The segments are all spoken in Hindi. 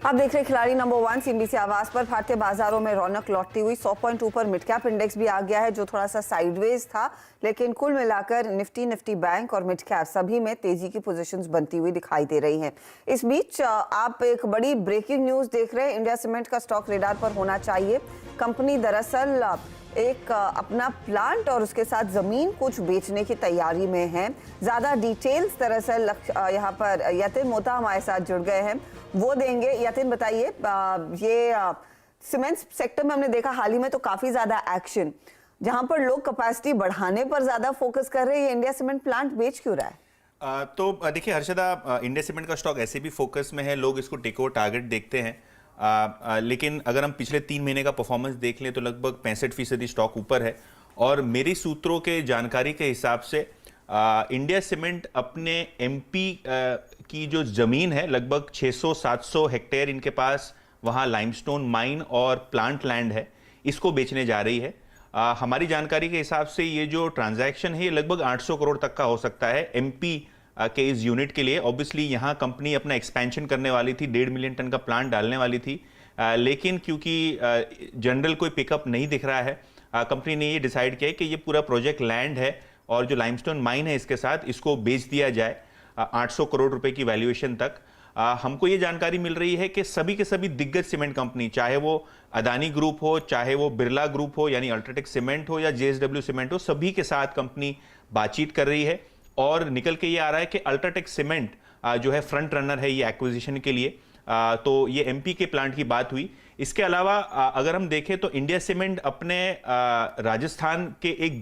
आप देख रहे हैं खिलाड़ी नंबर 1 सीएनबीसी आवाज पर। भारतीय बाजारों में रौनक लौटती हुई 100 पॉइंट ऊपर मिड कैप इंडेक्स भी आ गया है, जो थोड़ा सा साइडवेज था, लेकिन कुल मिलाकर निफ्टी बैंक और मिड कैप सभी में तेजी की पोजीशंस बनती हुई दिखाई दे रही हैं। इस बीच आप एक बड़ी ब्रेकिंग न्यूज देख रहे हैं। इंडिया सीमेंट का स्टॉक रेडार पर होना चाहिए। कंपनी दरअसल एक अपना प्लांट और उसके साथ जमीन कुछ बेचने की तैयारी में है। ज्यादा डिटेल्स दरअसल यहाँ पर यतिन मोता हमारे साथ जुड़ गए हैं, वो देंगे। यतिन बताइए, ये सीमेंट सेक्टर में हमने देखा हाल ही में तो काफी ज्यादा एक्शन, जहां पर लोग कैपेसिटी बढ़ाने पर ज्यादा फोकस कर रहे हैं, ये इंडिया सीमेंट प्लांट बेच क्यों रहा है? तो देखिए हर्षदा, इंडिया सीमेंट का स्टॉक ऐसे भी फोकस में है, लोग इसको टेक ओवर टारगेट देखते हैं। लेकिन अगर हम पिछले 3 महीने का परफॉर्मेंस देख लें तो लगभग 65% स्टॉक ऊपर है। और मेरी सूत्रों के जानकारी के हिसाब से इंडिया सीमेंट अपने एमपी की जो ज़मीन है, लगभग 600-700 हेक्टेयर इनके पास वहाँ लाइमस्टोन माइन और प्लांट लैंड है, इसको बेचने जा रही है। हमारी जानकारी के हिसाब से ये जो ट्रांजैक्शन है ये लगभग 800 करोड़ तक का हो सकता है एमपी के इस यूनिट के लिए। ऑब्वियसली यहाँ कंपनी अपना एक्सपेंशन करने वाली थी, 1.5 मिलियन टन का प्लांट डालने वाली थी, लेकिन क्योंकि जनरल कोई पिकअप नहीं दिख रहा है, कंपनी ने ये डिसाइड किया कि ये पूरा प्रोजेक्ट लैंड है और जो लाइमस्टोन माइन है इसके साथ इसको बेच दिया जाए 800 करोड़ रुपए की वैल्यूएशन तक। हमको ये जानकारी मिल रही है कि सभी के सभी दिग्गज सीमेंट कंपनी, चाहे वो अदानी ग्रुप हो, चाहे वो बिरला ग्रुप हो यानी अल्ट्राटेक सीमेंट हो या जेएसडब्ल्यू सीमेंट हो, सभी के साथ कंपनी बातचीत कर रही है। और निकल के ये आ रहा है कि अल्ट्राटेक सीमेंट जो है फ्रंट रनर है ये एक्विजिशन के लिए। तो ये एमपी के प्लांट की बात हुई। इसके अलावा अगर हम देखें तो इंडिया सीमेंट अपने राजस्थान के एक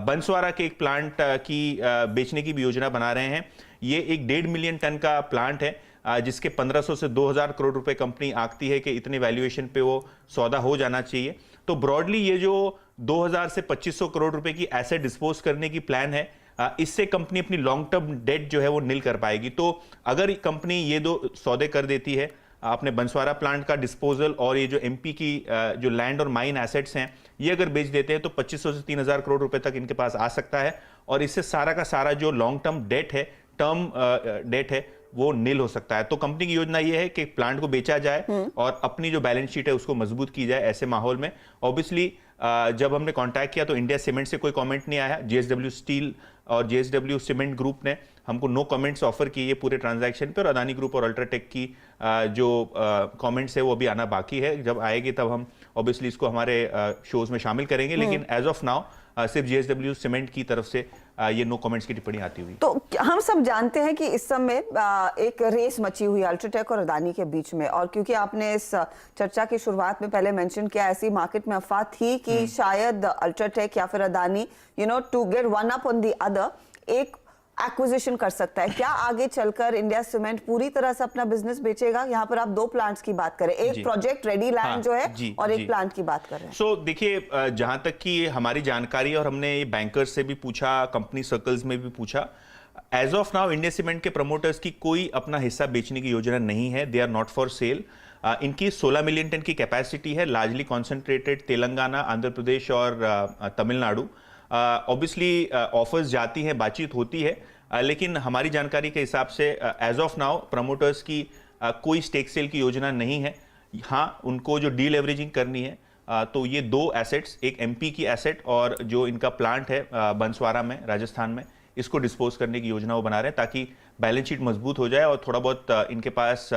बंसवाड़ा के एक प्लांट की बेचने की भी योजना बना रहे हैं। ये एक 1.5 मिलियन टन का प्लांट है, जिसके 1500 से 2000 करोड़ रुपए कंपनी आंकती है कि इतने वैल्यूएशन पे वो सौदा हो जाना चाहिए। तो ब्रॉडली ये जो 2000 से 2500 करोड़ रुपए की एसेट डिस्पोज करने की प्लान है, इससे कंपनी अपनी लॉन्ग टर्म डेट जो है वो नील कर पाएगी। तो अगर कंपनी ये 2 सौदे कर देती है, अपने बंसवाड़ा प्लांट का डिस्पोजल और ये जो एमपी की जो लैंड और माइन एसेट्स हैं ये अगर बेच देते हैं तो 2500 से 3000 करोड़ रुपए तक इनके पास आ सकता है। और इससे सारा का सारा जो लॉन्ग टर्म डेट है वो नील हो सकता है। तो कंपनी की योजना ये है कि प्लांट को बेचा जाए और अपनी जो बैलेंस शीट है उसको मजबूत की जाए। ऐसे माहौल में ऑब्वियसली जब हमने कांटेक्ट किया तो इंडिया सीमेंट से कोई कमेंट नहीं आया। जेएसडब्ल्यू स्टील और जेएसडब्ल्यू सीमेंट ग्रुप ने हमको नो कमेंट्स ऑफर किए पूरे ट्रांजैक्शन पे, और अदानी ग्रुप और अल्ट्राटेक की जो कमेंट्स है वो अभी आना बाकी है। जब आएगी तब हम ऑब्वियसली इसको हमारे शोज में शामिल करेंगे, लेकिन एज ऑफ नाउ सिर्फ जेएसडब्ल्यू सीमेंट की तरफ से ये नो कमेंट्स की टिप्पणी आती हुई। तो हम सब जानते हैं कि इस समय एक रेस मची हुई अल्ट्राटेक और अदानी के बीच में, और क्योंकि आपने इस चर्चा की शुरुआत में पहले मेंशन किया, ऐसी मार्केट में अफवाह थी कि शायद अल्ट्राटेक या फिर Adani to get one up on the other एक एक्विजिशन कर सकता है। क्या आगे चलकर इंडिया सीमेंट पूरी तरह से अपना बिजनेस बेचेगा? यहाँ पर आप 2 प्लांट्स की बात करें, एक प्रोजेक्ट रेडी लैंड जो है और एक प्लांट की बात कर रहे हैं। सो देखिए, जहां तक कि हमारी जानकारी और हमने बैंकर्स से भी पूछा, कंपनी सर्कल्स में भी पूछा, as of now India cement के प्रमोटर्स की कोई अपना हिस्सा बेचने की योजना नहीं है। They are not for sale. इनकी 16 मिलियन टन की कैपेसिटी है, लार्जली कॉन्सेंट्रेटेड तेलंगाना, आंध्र प्रदेश और तमिलनाडु। ऑब्वियसली ऑफर्स जाती हैं, बातचीत होती है, लेकिन हमारी जानकारी के हिसाब से एज ऑफ नाउ प्रमोटर्स की कोई स्टेक सेल की योजना नहीं है। हाँ, उनको जो डी लेवरेजिंग करनी है तो ये 2 एसेट्स, एक एमपी की एसेट और जो इनका प्लांट है बंसवाड़ा में राजस्थान में, इसको डिस्पोज करने की योजना वो बना रहे हैं ताकि बैलेंस शीट मजबूत हो जाए और थोड़ा बहुत इनके पास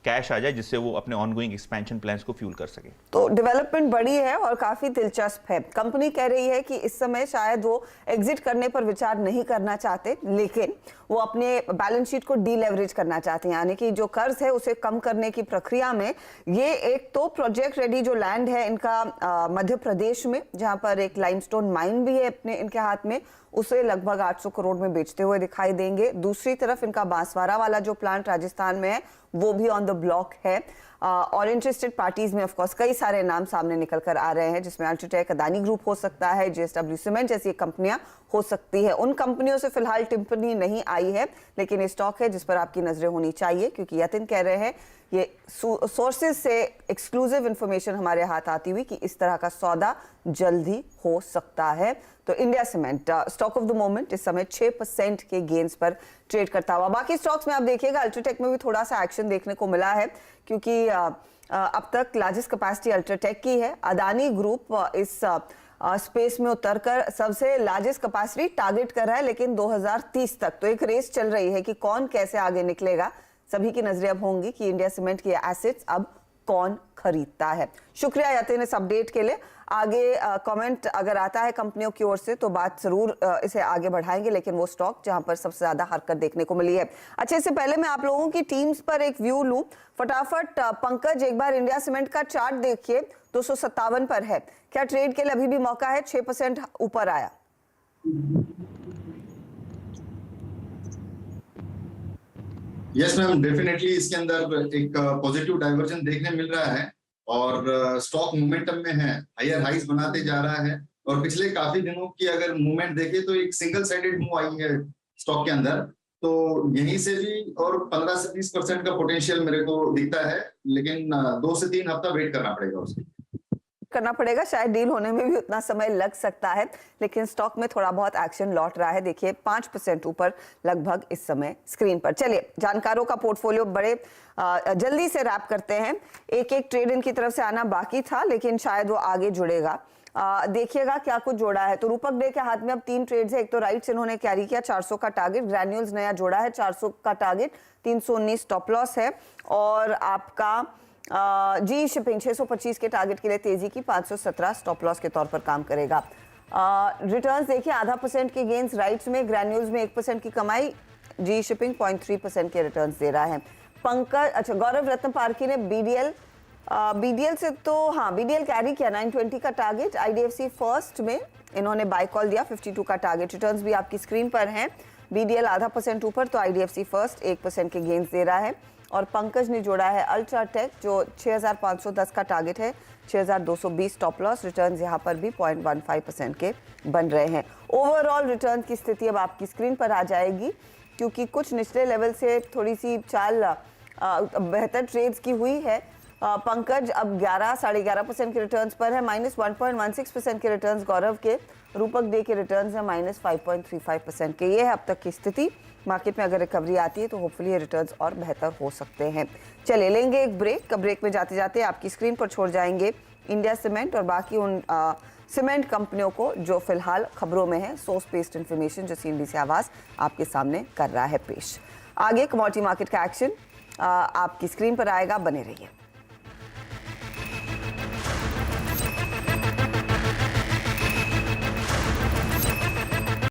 कैश आ जाए, जिससे वो अपने ऑनगोइंग एक्सपेंशन प्लान्स को फ्यूल कर सके। तो डेवलपमेंट बड़ी है और काफी दिलचस्प है। कंपनी कह रही है कि इस समय शायद वो एग्जिट करने पर विचार नहीं करना चाहते, लेकिन वो अपने बैलेंस शीट को डीलेवरेज करना चाहते हैं, यानी कि जो कर्ज है उसे कम करने की प्रक्रिया में। ये एक तो प्रोजेक्ट रेडी जो लैंड है इनका मध्य प्रदेश में, जहां पर एक लाइमस्टोन माइन भी है अपने इनके हाथ में, उसे लगभग 800 करोड़ में बेचते हुए दिखाई देंगे। दूसरी तरफ इनका बांसवाड़ा वाला जो प्लांट राजस्थान में है वो भी ऑन द ब्लॉक है। और इंटरेस्टेड पार्टीज में ऑफ कोर्स कई सारे नाम सामने निकल कर आ रहे हैं, जिसमें अल्ट्राटेक, अदानी ग्रुप हो सकता है, जेएसडब्ल्यू सीमेंट जैसी कंपनियां हो सकती है। उन कंपनियों से फिलहाल टिप्पणी नहीं आई है, लेकिन ये स्टॉक है जिस पर आपकी नजरें होनी चाहिए, क्योंकि यतिन कह रहे हैं ये सोर्सेज से एक्सक्लूसिव इंफॉर्मेशन हमारे हाथ आती हुई कि इस तरह का सौदा जल्दी हो सकता है। तो India cement stock of the moment इस समय 6% के गेन्स पर ट्रेड करता हुआ। बाकी स्टॉक्स में आप देखिएगा, अल्ट्राटेक में भी थोड़ा सा एक्शन एक्शन देखने को मिला है, क्योंकि अब तक लार्जेस्ट कैपेसिटी अल्ट्राटेक की है। अदानी ग्रुप इस स्पेस में उतरकर सबसे लार्जेस्ट कैपेसिटी टारगेट कर रहा है, लेकिन 2030 तक। तो एक रेस चल रही है कि कौन कैसे आगे निकलेगा। सभी की नजरें अब होंगी कि इंडिया सीमेंट के एसेट्स अब कौन खरीदता है। शुक्रिया यतिन इस अपडेट के लिए। आगे कमेंट अगर आता है कंपनियों की ओर से तो बात जरूर इसे आगे बढ़ाएंगे, लेकिन वो स्टॉक जहां पर सबसे ज्यादा हरकत देखने को मिली है। अच्छा, इससे पहले मैं आप लोगों की टीम्स पर एक व्यू लूं फटाफट। पंकज, एक बार इंडिया सीमेंट का चार्ट देखिए, 257 पर है। क्या ट्रेड के लिए अभी भी मौका है? 6% ऊपर आया। यस मैम, डेफिनेटली इसके अंदर एक पॉजिटिव डाइवर्जन देखने मिल रहा है और स्टॉक मोमेंटम में है, हायर हाइज बनाते जा रहा है। और पिछले काफी दिनों की अगर मूवमेंट देखें तो एक सिंगल साइडेड मूव आई है स्टॉक के अंदर, तो यहीं से भी और 15 से 20% का पोटेंशियल मेरे को दिखता है, लेकिन 2 से 3 हफ्ता वेट करना पड़ेगा उसके। करना पड़ेगा, शायद डील होने में भी उतना समय लग सकता है, लेकिन स्टॉक में थोड़ा बहुत एक्शन लौट रहा है। देखिए 5% ऊपर लगभग इस समय स्क्रीन पर। चलिए, जानकारों का पोर्टफोलियो बड़े जल्दी से रैप करते हैं। एक एक ट्रेड इनकी तरफ से आना बाकी था, लेकिन शायद वो आगे जुड़ेगा। देखिएगा क्या कुछ जोड़ा है। तो रूपक डे के हाथ में अब 3 ट्रेड्स है। एक तो राइट्स इन्होंने कैरी किया 400 का टारगेट, ग्रैन्यूल्स नया जोड़ा है 400 का टारगेट, 319 स्टॉप लॉस है। और आपका जी शिपिंग 625 के टारगेट के लिए तेजी की, 517 स्टॉप लॉस के तौर पर काम करेगा। रिटर्न्स देखिए, 0.5% के गेन्स राइट्स में, ग्रैन्यूल्स में 1% की कमाई, जी शिपिंग 0.3% के रिटर्न्स दे रहा है। पंकज, अच्छा, गौरव रत्न पारखी ने बीडीएल से तो हाँ बीडीएल कैरी किया 920 का टारगेट। आईडीएफसी फर्स्ट में इन्होंने बाय कॉल दिया 52 का टारगेट। रिटर्न्स भी आपकी स्क्रीन पर हैं। बीडीएल 0.5% ऊपर तो आईडीएफसी फर्स्ट 1% के गेन्स दे रहा है। और पंकज ने जोड़ा है अल्ट्राटेक जो 6510 का टारगेट है, 6220 स्टॉप लॉस। रिटर्न्स यहाँ पर भी 0.15% के बन रहे हैं। ओवरऑल रिटर्न की स्थिति अब आपकी स्क्रीन पर आ जाएगी, क्योंकि कुछ निचले लेवल से थोड़ी सी चाल बेहतर ट्रेड्स की हुई है। पंकज अब 11-11.5% के रिटर्न्स पर है, -1.16% के रिटर्न्स गौरव के। रूपक डे के रिटर्न्स है -5.35% के। ये है अब तक की स्थिति। मार्केट में अगर रिकवरी आती है तो होपफुली ये रिटर्न्स और बेहतर हो सकते हैं। चलिए लेंगे एक ब्रेक। ब्रेक में जाते जाते आपकी स्क्रीन पर छोड़ जाएंगे इंडिया सीमेंट और बाकी उन सीमेंट कंपनियों को जो फिलहाल खबरों में है। सोर्स बेस्ड इंफॉर्मेशन जो CNBC आवाज आपके सामने कर रहा है पेश। आगे कमोडिटी मार्केट का एक्शन आपकी स्क्रीन पर आएगा, बने रहिए।